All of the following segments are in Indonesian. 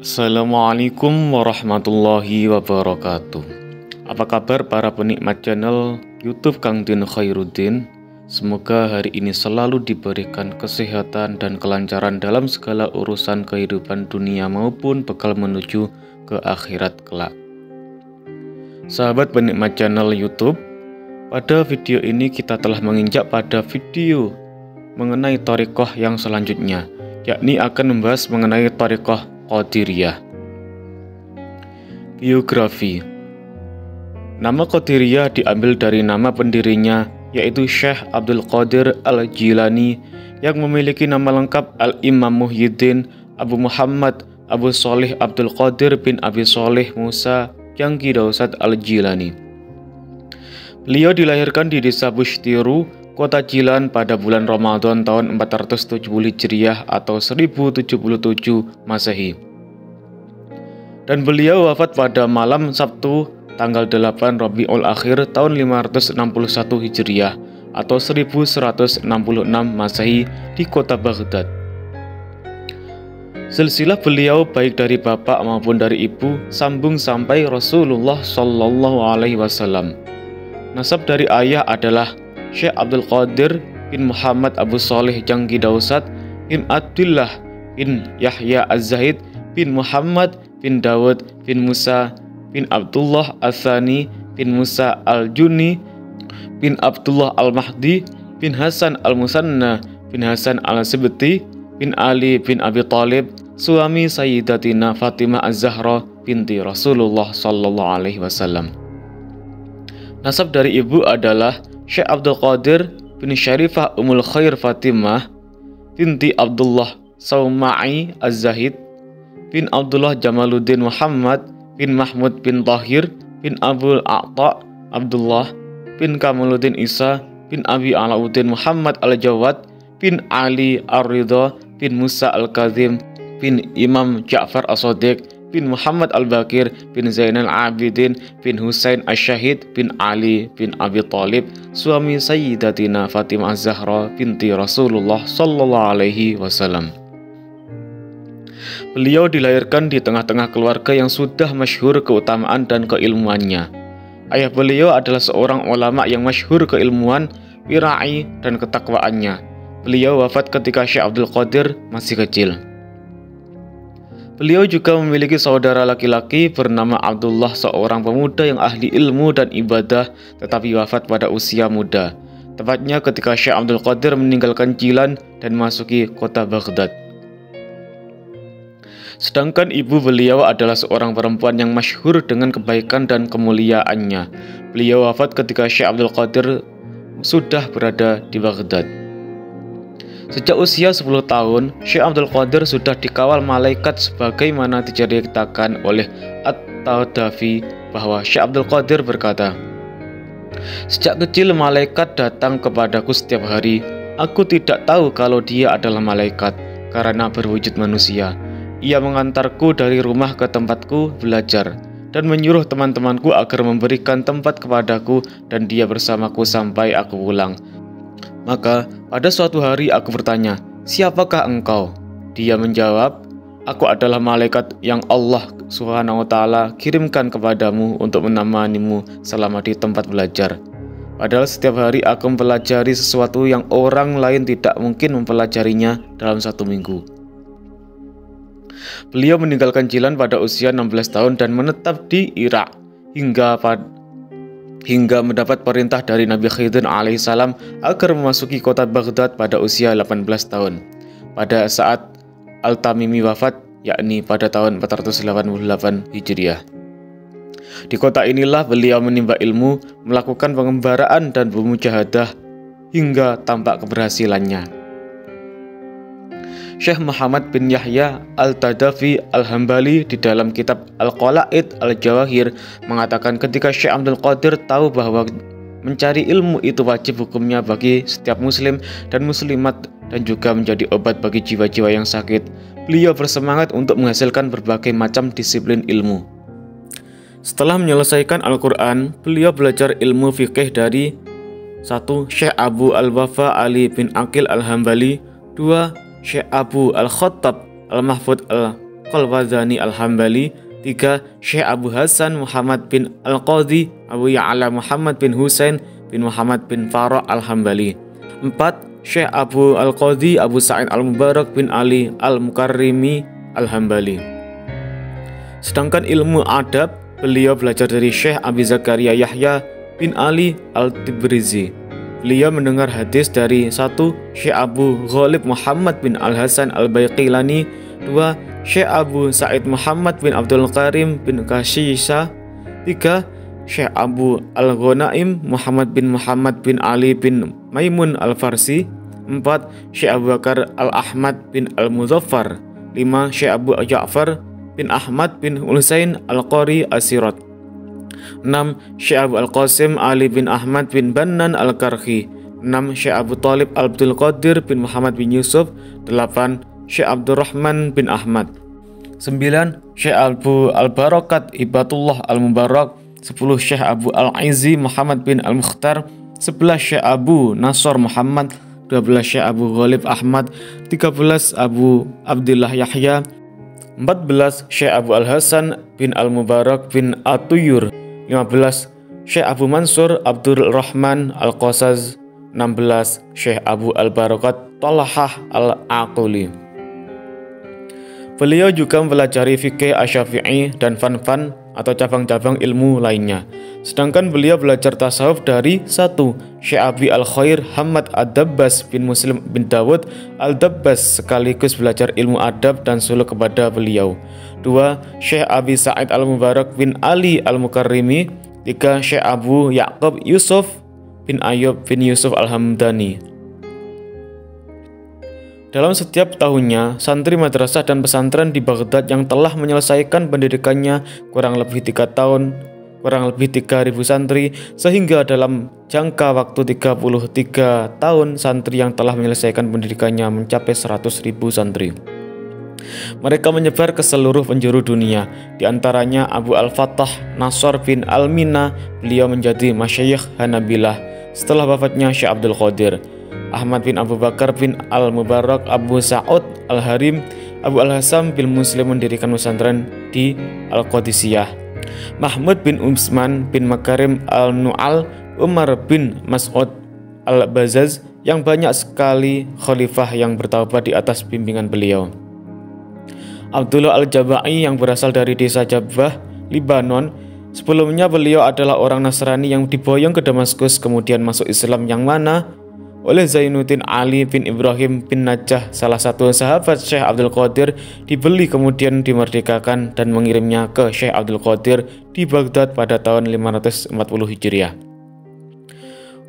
Assalamualaikum warahmatullahi wabarakatuh. Apa kabar para penikmat channel YouTube Kang Din Khairuddin? Semoga hari ini selalu diberikan kesehatan dan kelancaran dalam segala urusan kehidupan dunia maupun bekal menuju ke akhirat kelak. Sahabat penikmat channel YouTube, pada video ini kita telah menginjak pada video mengenai thariqah yang selanjutnya, yakni akan membahas mengenai thariqah Qadiriyah. Biografi. Nama Qadiriyah diambil dari nama pendirinya, yaitu Syekh Abdul Qadir Al-Jilani, yang memiliki nama lengkap Al-Imam Muhyiddin Abu Muhammad Abu Sholih Abdul Qadir bin Abi Sholih Musa Jangki Dausat Al-Jilani. Beliau dilahirkan di desa Bushtiru, Kota Jilan pada bulan Ramadan tahun 470 Hijriah atau 1077 Masehi. Dan beliau wafat pada malam Sabtu tanggal 8 Rabiul Akhir tahun 561 Hijriah atau 1166 Masehi di kota Baghdad. Silsilah beliau baik dari bapak maupun dari ibu sambung sampai Rasulullah Shallallahu Alaihi Wasallam. Nasab dari ayah adalah Syekh Abdul Qadir bin Muhammad Abu Sholih Jangki Dausat bin Abdullah bin Yahya Az-Zahid bin Muhammad bin Dawud bin Musa bin Abdullah Al-Thani bin Musa Al-Juni bin Abdullah Al-Mahdi bin Hasan Al-Musanna bin Hasan Al-Sibti bin Ali bin Abi Thalib, suami Sayyidatina Fatimah Az-Zahra binti Rasulullah Sallallahu Alaihi Wasallam. Nasab dari ibu adalah Syekh Abdul Qadir bin Syarifah Ummul Khair Fatimah binti Abdullah Sauma'i Az-Zahid bin Abdullah Jamaluddin Muhammad bin Mahmud bin Tahir bin Abul A'ta Abdullah bin Kamaluddin Isa bin Abi Alauddin Muhammad Al-Jawad bin Ali Ar-Ridha bin Musa Al-Kazim bin Imam Ja'far As-Sadiq bin Muhammad Al-Bakir bin Zainal Abidin bin Husain Asy-Syahid bin Ali bin Abi Thalib, suami Sayyidatina Fatimah Az-Zahra binti Rasulullah Sallallahu Alaihi Wasallam. Beliau dilahirkan di tengah-tengah keluarga yang sudah masyhur keutamaan dan keilmuannya. Ayah beliau adalah seorang ulama yang masyhur keilmuan, wira'i, dan ketakwaannya. Beliau wafat ketika Syekh Abdul Qadir masih kecil. Beliau juga memiliki saudara laki-laki bernama Abdullah, seorang pemuda yang ahli ilmu dan ibadah tetapi wafat pada usia muda, tepatnya ketika Syekh Abdul Qadir meninggalkan Jilan dan memasuki kota Baghdad. Sedangkan ibu beliau adalah seorang perempuan yang masyhur dengan kebaikan dan kemuliaannya. Beliau wafat ketika Syekh Abdul Qadir sudah berada di Baghdad. Sejak usia 10 tahun, Syekh Abdul Qadir sudah dikawal malaikat sebagaimana diceritakan oleh At-Tadafi bahwa Syekh Abdul Qadir berkata, "Sejak kecil malaikat datang kepadaku setiap hari. Aku tidak tahu kalau dia adalah malaikat karena berwujud manusia. Ia mengantarku dari rumah ke tempatku belajar dan menyuruh teman-temanku agar memberikan tempat kepadaku dan dia bersamaku sampai aku pulang. Maka pada suatu hari aku bertanya, 'Siapakah engkau?' Dia menjawab, 'Aku adalah malaikat yang Allah SWT kirimkan kepadamu untuk menemanimu selama di tempat belajar. Padahal setiap hari aku mempelajari sesuatu yang orang lain tidak mungkin mempelajarinya dalam 1 minggu.' Beliau meninggalkan Jilan pada usia 16 tahun dan menetap di Irak hingga mendapat perintah dari Nabi Khidir alaihissalam agar memasuki kota Baghdad pada usia 18 tahun. Pada saat Al-Tamimi wafat, yakni pada tahun 488 Hijriah. Di kota inilah beliau menimba ilmu, melakukan pengembaraan dan bermujahadah hingga tampak keberhasilannya. Syekh Muhammad bin Yahya Al-Tadafi Al-Hambali di dalam kitab Al-Qala'id Al-Jawahir mengatakan ketika Syekh Abdul Qadir tahu bahwa mencari ilmu itu wajib hukumnya bagi setiap muslim dan muslimat dan juga menjadi obat bagi jiwa-jiwa yang sakit, beliau bersemangat untuk menghasilkan berbagai macam disiplin ilmu. Setelah menyelesaikan Al-Quran, beliau belajar ilmu fikih dari 1. Syekh Abu Al-Wafa Ali bin Aqil Al-Hambali, 2. Syekh Abu Al-Khattab Al-Mahfud Qalwazani Al-Hambali. 3. Syekh Abu Hasan Muhammad bin Al-Qadhi Abu Ya'la Muhammad bin Husain bin Muhammad bin Farah Al-Hambali. 4. Syekh Abu Al-Qadhi Abu Sa'id Al-Mubarak bin Ali Al-Mukarrimi Al-Hambali. Sedangkan ilmu adab, beliau belajar dari Syekh Abi Zakaria Yahya bin Ali Al-Tibrizi. Beliau mendengar hadis dari 1. Syekh Abu Ghalib Muhammad bin Al-Hasan Al-Baiqilani. 2. Syekh Abu Sa'id Muhammad bin Abdul Karim bin Kasyisa. 3. Syekh Abu Al-Ghanaim Muhammad bin Ali bin Maimun Al-Farsi. 4. Syekh Abu Bakar Al-Ahmad bin Al-Muzaffar. 5. Syekh Abu Ja'far bin Ahmad bin Husain Al-Qari As-Sirat. 6. Syekh Abu Al-Qasim Ali bin Ahmad bin Bannan Al-Karhi. 6. Syekh Abu Talib Abdul Qadir bin Muhammad bin Yusuf. 8. Syekh Abdurrahman bin Ahmad. 9. Syekh Abu Al-Barakat Ibatullah Al-Mubarak. 10. Syekh Abu Al-Izzi Muhammad bin Al-Mukhtar. 11. Syekh Abu Nasr Muhammad. 12. Syekh Abu Ghalib Ahmad. 13. Abu Abdullah Yahya. 14. Syekh Abu Al-Hasan bin Al-Mubarak bin Atuyur. 15. Syekh Abu Mansur Abdul Rahman Al-Qasaz. 16. Syekh Abu Al-Barakat Talhah Al-Aquli. Beliau juga mempelajari fikih Asy-Syafi'i dan fan-fan atau cabang-cabang ilmu lainnya. Sedangkan beliau belajar tasawuf dari 1. Syekh Abi Al-Khair Hamad Ad-Dabbas bin Muslim bin Dawud Al-Dabbas, sekaligus belajar ilmu adab dan suluk kepada beliau. 2. Syekh Abi Sa'id Al-Mubarak bin Ali Al-Mukarrimi. 3. Syekh Abu Ya'qub Yusuf bin Ayub bin Yusuf Al-Hamdani. Dalam setiap tahunnya, santri madrasah dan pesantren di Baghdad yang telah menyelesaikan pendidikannya kurang lebih 3 tahun, kurang lebih 3.000 santri, sehingga dalam jangka waktu 33 tahun, santri yang telah menyelesaikan pendidikannya mencapai 100.000 santri. Mereka menyebar ke seluruh penjuru dunia, di antaranya Abu Al-Fattah Nasr bin Al-Mina, beliau menjadi masyayikh Hanabilah setelah wafatnya Syekh Abdul Qadir. Ahmad bin Abu Bakar bin Al-Mubarak Abu Sa'ud Al-Harim Abu Al-Hasam bin Muslim mendirikan pesantren di Al-Qadisiyah. Mahmud bin Utsman bin Makarim Al-Nu'al Umar bin Mas'ud Al-Bazaz, yang banyak sekali khalifah yang bertaubat di atas bimbingan beliau. Abdullah Al-Jabai yang berasal dari desa Jabah, Libanon. Sebelumnya beliau adalah orang Nasrani yang diboyong ke Damaskus, kemudian masuk Islam, yang mana oleh Zainuddin Ali bin Ibrahim bin Najah, salah satu sahabat Syekh Abdul Qadir, dibeli kemudian dimerdekakan dan mengirimnya ke Syekh Abdul Qadir di Baghdad pada tahun 540 Hijriah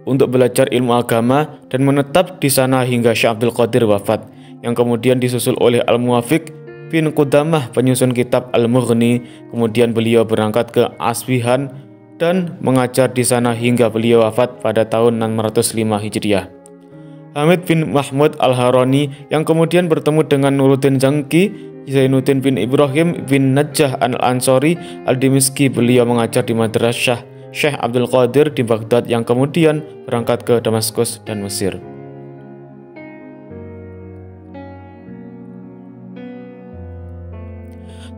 untuk belajar ilmu agama dan menetap di sana hingga Syekh Abdul Qadir wafat, yang kemudian disusul oleh Al-Muwafiq bin Qudamah penyusun kitab Al-Mughni. Kemudian beliau berangkat ke Asbihan dan mengajar di sana hingga beliau wafat pada tahun 605 Hijriah. Hamid bin Mahmud Al-Harani yang kemudian bertemu dengan Nuruddin Zangki, Zainuddin bin Ibrahim bin Najah Al-Ansori Al-Dimiski, beliau mengajar di madrasah Syekh Abdul Qadir di Baghdad, yang kemudian berangkat ke Damaskus dan Mesir.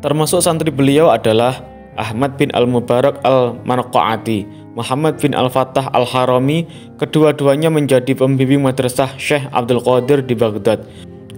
Termasuk santri beliau adalah Ahmad bin Al-Mubarak Al-Marqa'ati, Muhammad bin Al-Fattah Al-Harami. Kedua-duanya menjadi pembimbing madrasah Syekh Abdul Qadir di Baghdad.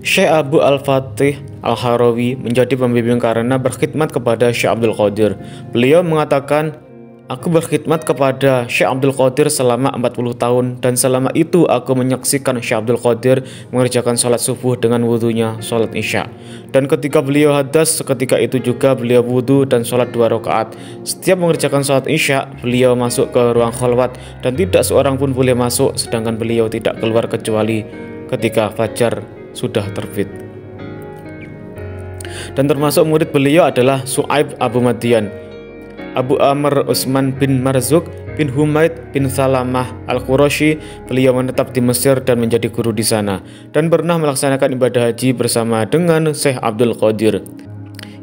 Syekh Abu Al-Fatih Al-Harawi menjadi pembimbing karena berkhidmat kepada Syekh Abdul Qadir. Beliau mengatakan, "Aku berkhidmat kepada Syekh Abdul Qadir selama 40 tahun, dan selama itu aku menyaksikan Syekh Abdul Qadir mengerjakan sholat subuh dengan wudhunya sholat isya. Dan ketika beliau hadas, seketika itu juga beliau wudhu dan sholat 2 rakaat. Setiap mengerjakan sholat isya, beliau masuk ke ruang khalwat dan tidak seorang pun boleh masuk, sedangkan beliau tidak keluar kecuali ketika fajar sudah terbit." Dan termasuk murid beliau adalah Su'aib Abu Madian, Abu Amr Utsman bin Marzuk bin Humaid bin Salamah Al-Qurashi. Beliau menetap di Mesir dan menjadi guru di sana, dan pernah melaksanakan ibadah haji bersama dengan Syekh Abdul Qadir.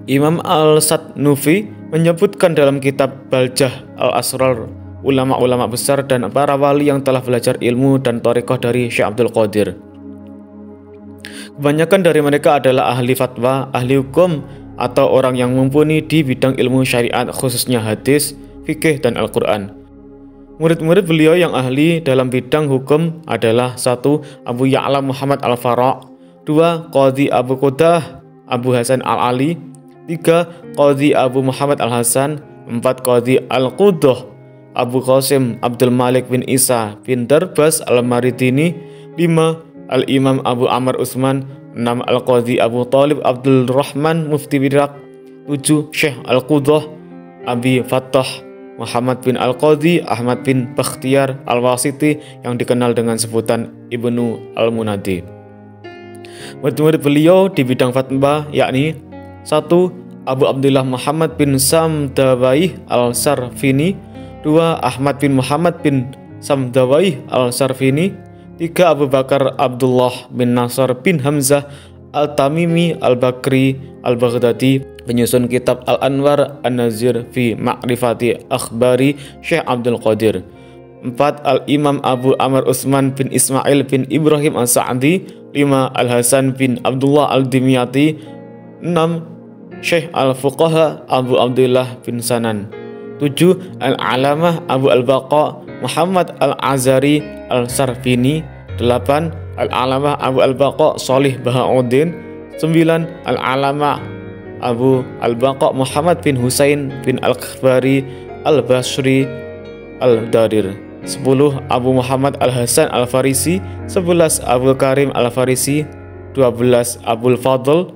Imam Al-Sadnufi menyebutkan dalam kitab Baljah Al-Asrar ulama-ulama besar dan para wali yang telah belajar ilmu dan thariqah dari Syekh Abdul Qadir. Kebanyakan dari mereka adalah ahli fatwa, ahli hukum, atau orang yang mumpuni di bidang ilmu syariat khususnya hadis, fikih, dan Al-Quran. Murid-murid beliau yang ahli dalam bidang hukum adalah 1. Abu Ya'la Muhammad Al-Fara', 2. Qadhi Abu Qudah Abu Hasan Al-Ali, 3. Qadhi Abu Muhammad Al-Hasan, 4. Qadhi Al-Qudah Abu Qasim Abdul Malik bin Isa bin Darbas Al-Maridini, 5. Al-Imam Abu Amr Utsman, 6. Al-Qadhi Abu Talib Abdul Rahman Mufti Irak, 7. Syekh Al-Qudah Abi Fattah Muhammad bin Al-Qadhi Ahmad bin Bakhtiar Al-Wasiti yang dikenal dengan sebutan Ibnu Al-Munadi. Murid-murid beliau di bidang fatwa yakni 1. Abu Abdullah Muhammad bin Samdawaih Al-Sarfini, 2. Ahmad bin Muhammad bin Samdawaih Al-Sarfini, 3. Abu Bakar Abdullah bin Nasr bin Hamzah Al-Tamimi Al-Bakri Al-Baghdadi, penyusun kitab Al-Anwar An-Nazir fi Ma'rifati Akhbari Syekh Abdul Qadir. 4. Al-Imam Abu Amr Utsman bin Ismail bin Ibrahim As-Sa'di, 5. Al-Hasan bin Abdullah Al-Dimyati, 6. Syekh Al-Fuqaha Abu Abdullah bin Sanan, 7. Al-Alamah Abu Al-Baqa Muhammad Al-Azari Al-Sarfini, 8. Al-Alamah Abu Al-Baqa Shalih Bahauddin, 9. Al-Alamah Abu Al-Baqa Muhammad bin Husain bin Al-Khbari Al-Basri Al-Darir, 10. Abu Muhammad Al-Hasan Al-Farisi, 11. Abu Karim Al-Farisi, 12. Abul Fadl,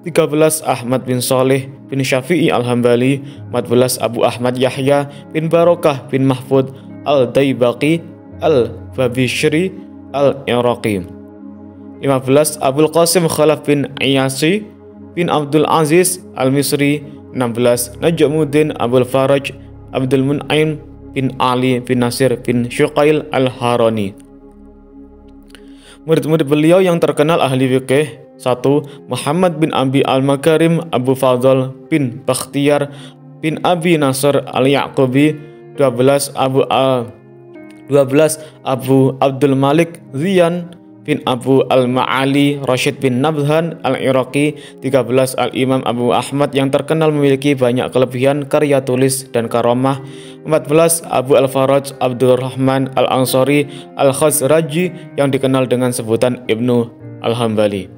13. Ahmad bin Saleh bin Syafi'i Al-Hambali, 14. Abu Ahmad Yahya bin Barokah bin Mahfud Al-Daibaqi Al-Babishri Al-Iraqi, 15. Abul Qasim Khalaf bin Iyasi bin Abdul Aziz Al-Misri, 16. Najmuddin Abul Faraj Abdul Mun'aim bin Ali bin Nasir bin Syuqail Al-Harani. Murid-murid beliau yang terkenal ahli fikih: 1. Muhammad bin Abi Al-Makarim Abu Fadl bin Bakhtiar bin Abi Nasr Al-Yaqubi, 12. Abu Abdul Malik Ziyan bin Abu Al-Ma'ali Rashid bin Nabhan Al-Iraqi, 13. Al-Imam Abu Ahmad yang terkenal memiliki banyak kelebihan karya tulis dan karamah, 14. Abu Al-Faraj Abdul Rahman Al-Ansari Al-Khazraji yang dikenal dengan sebutan Ibnu Al-Hambali,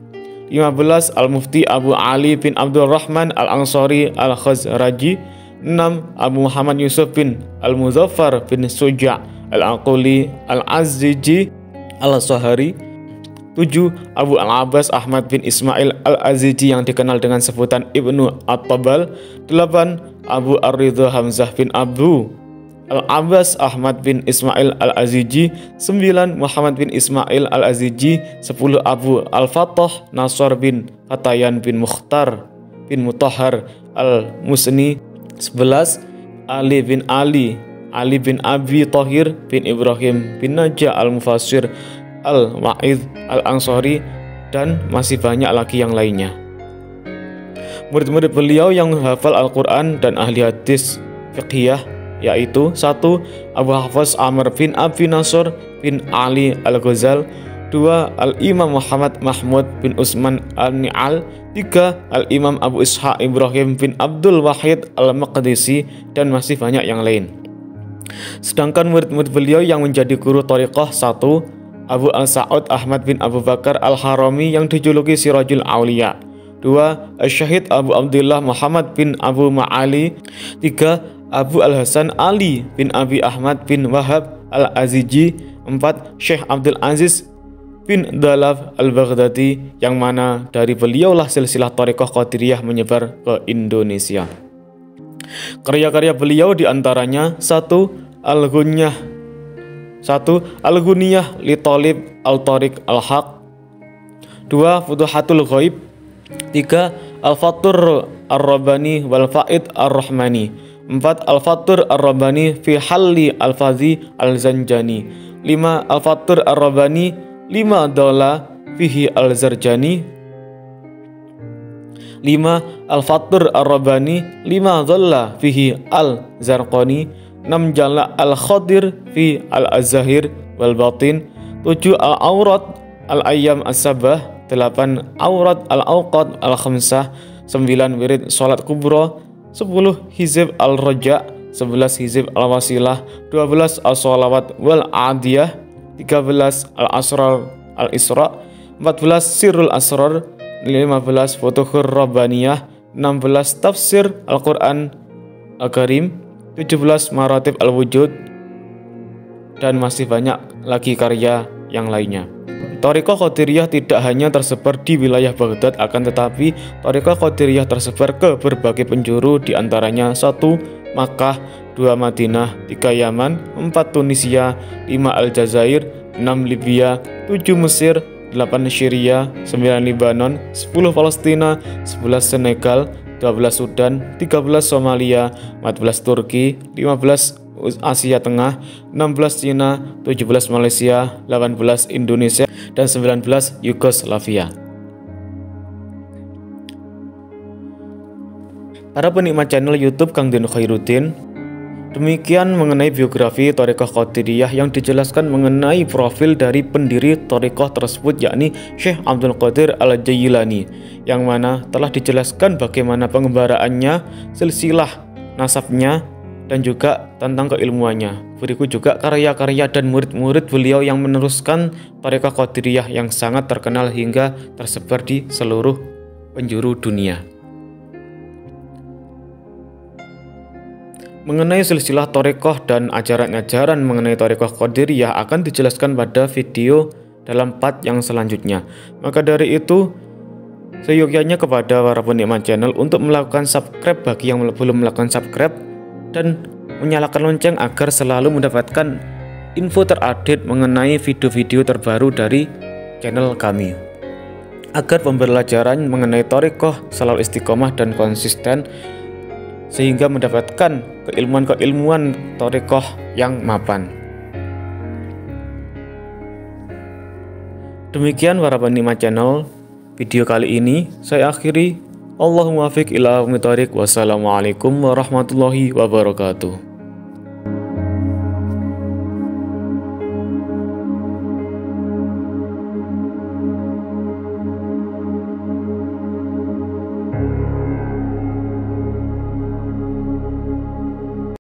15. Al-Mufti Abu Ali bin Abdul Rahman Al-Ansari Al-Khazraji, 6. Abu Muhammad Yusuf bin Al-Muzaffar bin Suja' Al-Aquli Al-Aziji Al-Sahari, 7. Abu Al-Abbas Ahmad bin Ismail Al-Aziji yang dikenal dengan sebutan Ibnu At-Tabal, 8. Abu Ar-Ridha Hamzah bin Abu Al-Abbas Ahmad bin Ismail Al-Aziji, 9. Muhammad bin Ismail Al-Aziji, 10. Abu Al-Fattah Nasr bin Fatayan bin Mukhtar bin Mutahhar Al-Musni, 11. Ali bin bin Abi Tahir bin Ibrahim bin Najah Al-Mufassir Al-Wa'idh Al-Ansari, dan masih banyak lagi yang lainnya. Murid-murid beliau yang hafal Al-Quran dan ahli hadis fiqhiyah yaitu: 1. Abu Hafs Amr bin Abi Nasr bin Ali Al-Ghazal, 2. Al-Imam Muhammad Mahmud bin Utsman Al-Ni'al, 3. Al-Imam Abu Ishaq Ibrahim bin Abdul Wahid Al-Maqdisi, dan masih banyak yang lain. Sedangkan murid-murid beliau yang menjadi guru thariqah: 1. Abu Al-Sa'ud Ahmad bin Abu Bakar Al-Harami yang dijuluki Sirajul Auliya, 2. Al-Syahid Abu Abdullah Muhammad bin Abu Ma'ali, 3. Abu Al-Hasan Ali bin Abi Ahmad bin Wahab Al-Aziji, 4. Syekh Abdul Aziz bin Dalaf Al-Baghdadi yang mana dari beliaulah silsilah thariqah Qadiriyah menyebar ke Indonesia. Karya-karya beliau diantaranya: 1. Al-Ghunyah li Talib Al-Tariq Al-Haq, 2. Futuhatul Ghaib, 3. Al-Fatur Ar-Rabbani wal Faid Ar-Rahmani, 4. Al-Fatur Ar-Rabbani fi Halli Al-Fazi Al-Zanjani, 5. Al-Fatur Ar-Rabbani lima dola fihi Al-Zarjani, 5. Al-Fatur Ar-Rabbani lima dola fihi Al-Zarqani, 6. Jala Al-Khadir fi Al-Azahir wal Batin, 7. Al-Aurat Al-Ayyam As-Sabah, 8. Aurat Al-Awqad Al-Khamsah, 9 wirid sholat kubro, 10 hizib al-roja, 11 hizib al-wasilah, 12 as-sholawat wal adiyah, 13 al-asrar al-isra, 14 sirrul asrar, 15 futuhur rabbaniyah, 16 tafsir Al-Quran Al-Karim, 17 maratib al-wujud, dan masih banyak lagi karya yang lainnya. Thariqah Qadiriyah tidak hanya tersebar di wilayah Baghdad, akan tetapi Thariqah Qadiriyah tersebar ke berbagai penjuru, diantaranya 1 Makkah, 2 Madinah, 3 Yaman, 4 Tunisia, 5 Aljazair, 6 Libya, 7 Mesir, 8 Syria, 9 Libanon, 10 Palestina, 11 Senegal, 12 Sudan, 13 Somalia, 14 Turki, 15 Asia Tengah, 16 Cina, 17 Malaysia, 18 Indonesia, dan 19 Yugoslavia. Para penikmat channel YouTube Kang Deno Khairuddin, demikian mengenai biografi Thariqah Qadiriyah yang dijelaskan mengenai profil dari pendiri Thariqah tersebut, yakni Syekh Abdul Qadir Al-Jailani, yang mana telah dijelaskan bagaimana pengembaraannya, silsilah nasabnya, dan juga tentang keilmuannya. Berikut juga karya-karya dan murid-murid beliau yang meneruskan Thariqah Qadiriyah yang sangat terkenal hingga tersebar di seluruh penjuru dunia. Mengenai silsilah Thariqah dan ajaran-ajaran mengenai Thariqah Qadiriyah akan dijelaskan pada video dalam part yang selanjutnya. Maka dari itu, seyogyanya kepada para penikmat channel untuk melakukan subscribe bagi yang belum melakukan subscribe, dan menyalakan lonceng agar selalu mendapatkan info terupdate mengenai video-video terbaru dari channel kami, agar pembelajaran mengenai Thariqah selalu istiqomah dan konsisten, sehingga mendapatkan keilmuan-keilmuan Thariqah yang mapan. Demikian para penikmat channel, video kali ini saya akhiri. Allahumma fiq ila aqwamit thariq. Wassalamualaikum warahmatullahi wabarakatuh.